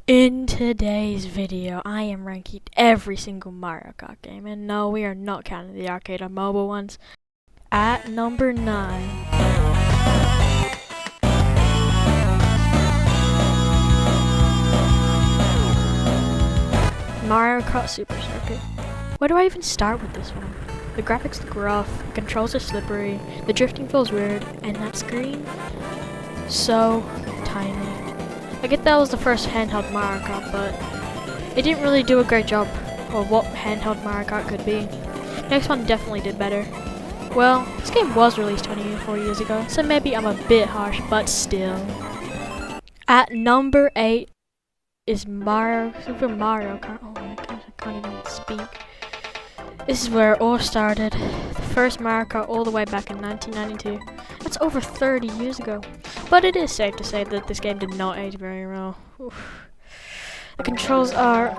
In today's video, I am ranking every single Mario Kart game, and no, we are not counting the arcade or mobile ones. At number 9, Mario Kart Super Circuit. Where do I even start with this one? The graphics look rough, the controls are slippery, the drifting feels weird, and that screen? So tiny. I get that was the first handheld Mario Kart, but it didn't really do a great job of what handheld Mario Kart could be. Next one definitely did better. Well, this game was released 24 years ago, so maybe I'm a bit harsh, but still. At number 8 is Super Mario Kart. Oh my gosh, I can't even speak. This is where it all started. The first Mario Kart all the way back in 1992. That's over 30 years ago. But it is safe to say that this game did not age very well. Oof. The controls are,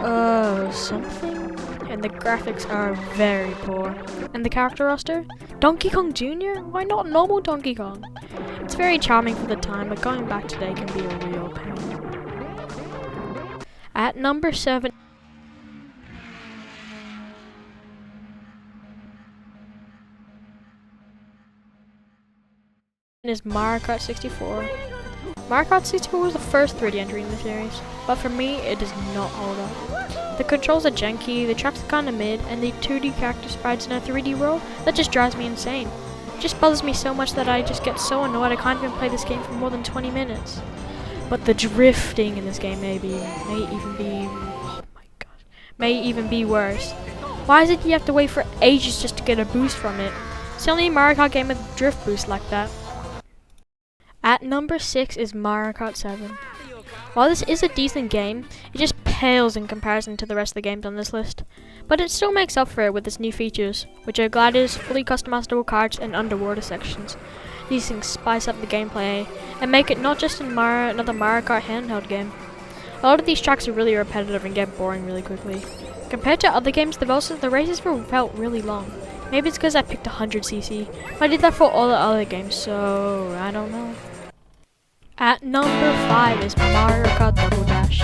something. And the graphics are very poor. And the character roster? Donkey Kong Jr.? Why not normal Donkey Kong? It's very charming for the time, but going back today can be a real pain. At number 7 is Mario Kart 64. Mario Kart 64 was the first 3D entry in the series, but for me, it does not hold up. The controls are janky, the tracks are kinda mid, and the 2D character sprites in a 3D world, that just drives me insane. It just bothers me so much that I just get so annoyed I can't even play this game for more than 20 minutes. But the drifting in this game may even be worse. Why is it you have to wait for ages just to get a boost from it? It's the only Mario Kart game with a drift boost like that. At number 6 is Mario Kart 7. While this is a decent game, it just pales in comparison to the rest of the games on this list. But it still makes up for it with its new features, which are gliders, fully customizable karts, and underwater sections. These things spice up the gameplay and make it not just another Mario Kart handheld game. A lot of these tracks are really repetitive and get boring really quickly. Compared to other games, the races felt really long. Maybe it's because I picked 100cc. I did that for all the other games, so I don't know. At number 5 is Mario Kart Double Dash.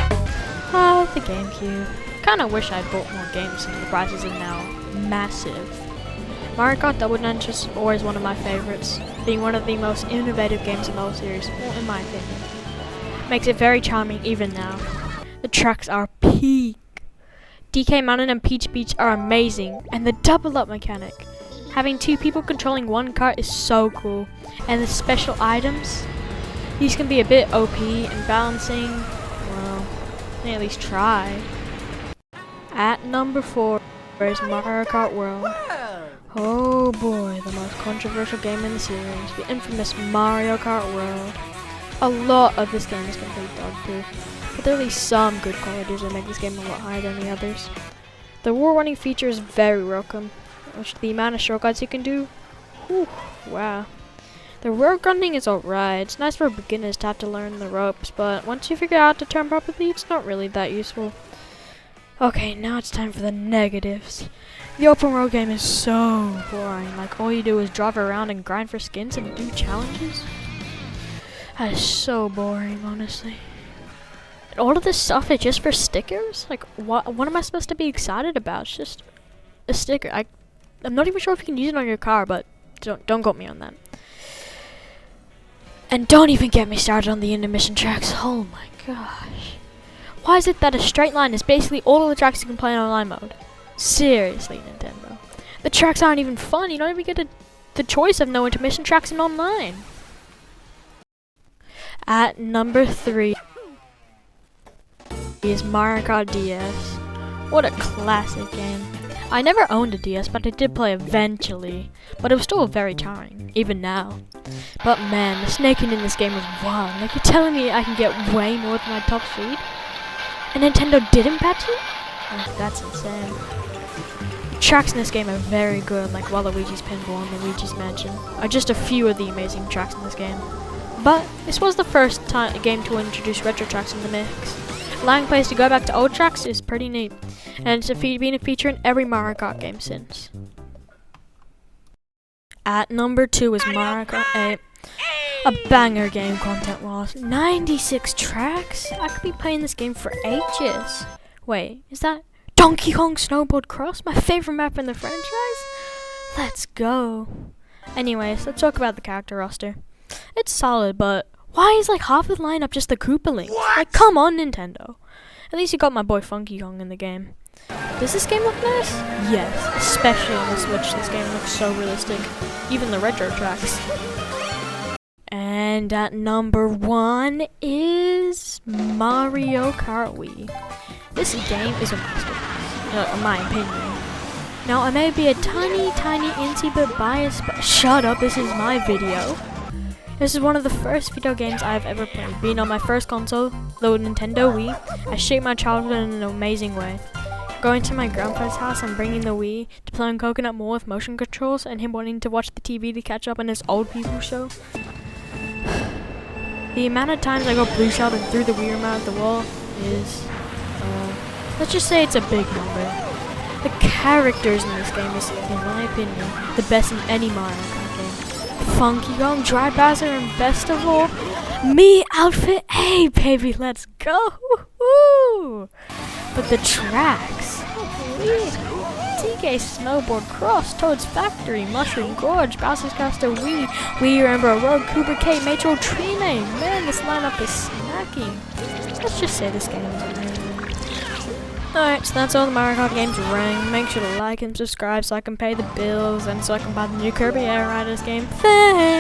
Oh, the GameCube. Kinda wish I'd bought more games since the prices are now massive. Mario Kart Double Dash is always one of my favorites, being one of the most innovative games in the whole series, well, in my opinion. Makes it very charming even now. The tracks are peak. DK Mountain and Peach Beach are amazing, and the double up mechanic. Having 2 people controlling one kart is so cool, and the special items, these can be a bit OP, and balancing, well, they at least try. At number 4 is Mario Kart World. Oh boy, the most controversial game in the series, the infamous Mario Kart World. A lot of this game is complete dog poo, but there are at least some good qualities that make this game a lot higher than the others. The wall running feature is very welcome, which the amount of shortcuts you can do, whew, wow. The road running is alright, it's nice for beginners to have to learn the ropes, but once you figure out to turn properly, it's not really that useful. Okay, now it's time for the negatives. The open world game is so boring, like all you do is drive around and grind for skins and do challenges. That is so boring, honestly. And all of this stuff is just for stickers? Like, what am I supposed to be excited about? It's just a sticker. I'm not even sure if you can use it on your car, but don't quote me on that. And don't even get me started on the intermission tracks. Oh my gosh. Why is it that a straight line is basically all of the tracks you can play in online mode? Seriously, Nintendo. The tracks aren't even fun. You don't even get the choice of no intermission tracks in online. At number 3 is Mario Kart DS. What a classic game. I never owned a DS, but I did play eventually. But it was still very charming, even now. But man, the snaking in this game was wild. Like, you're telling me I can get way more than my top speed? And Nintendo didn't patch it? Oh, that's insane. The tracks in this game are very good, like Waluigi's Pinball and Luigi's Mansion are just a few of the amazing tracks in this game. But this was the first game to introduce retro tracks in the mix. Allowing players to go back to old tracks is pretty neat, and it's been a feature in every Mario Kart game since. At number 2 is Mario Kart 8. A banger game content-wise. 96 tracks? I could be playing this game for ages. Wait, is that Donkey Kong Snowboard Cross? My favorite map in the franchise? Let's go. Anyways, let's talk about the character roster. It's solid, but why is like half the lineup just the Koopalings? Like, come on, Nintendo. At least you got my boy Funky Kong in the game. Does this game look nice? Yes, especially on the Switch. This game looks so realistic. Even the retro tracks. And at number 1 is Mario Kart Wii. This game is a masterpiece, in my opinion. Now, I may be a tiny incy bit biased, but shut up, this is my video. This is one of the first video games I've ever played. Being on my first console, the Nintendo Wii, has shaped my childhood in an amazing way. Going to my grandpa's house and bringing the Wii to play on Coconut Mall with motion controls and him wanting to watch the TV to catch up on his old people show. The amount of times I got blue shelled and threw the Wii remote at the wall is, let's just say it's a big number. The characters in this game is, in my opinion, the best in any Mario Kart game. Funky Kong, Dry Bowser, and best of all, me outfit A, baby, let's go! Woo-hoo! But the tracks, TK Snowboard Cross, Toad's Factory, Mushroom Gorge, Bowser's Castle Wii, Wii Rainbow Road, Cooper K, Metro Tree Name. Man, this lineup is snacking. Let's just say this game is amazing. Alright, so that's all the Mario Kart games rank. Make sure to like and subscribe so I can pay the bills and so I can buy the new Kirby Air Riders game. Thanks!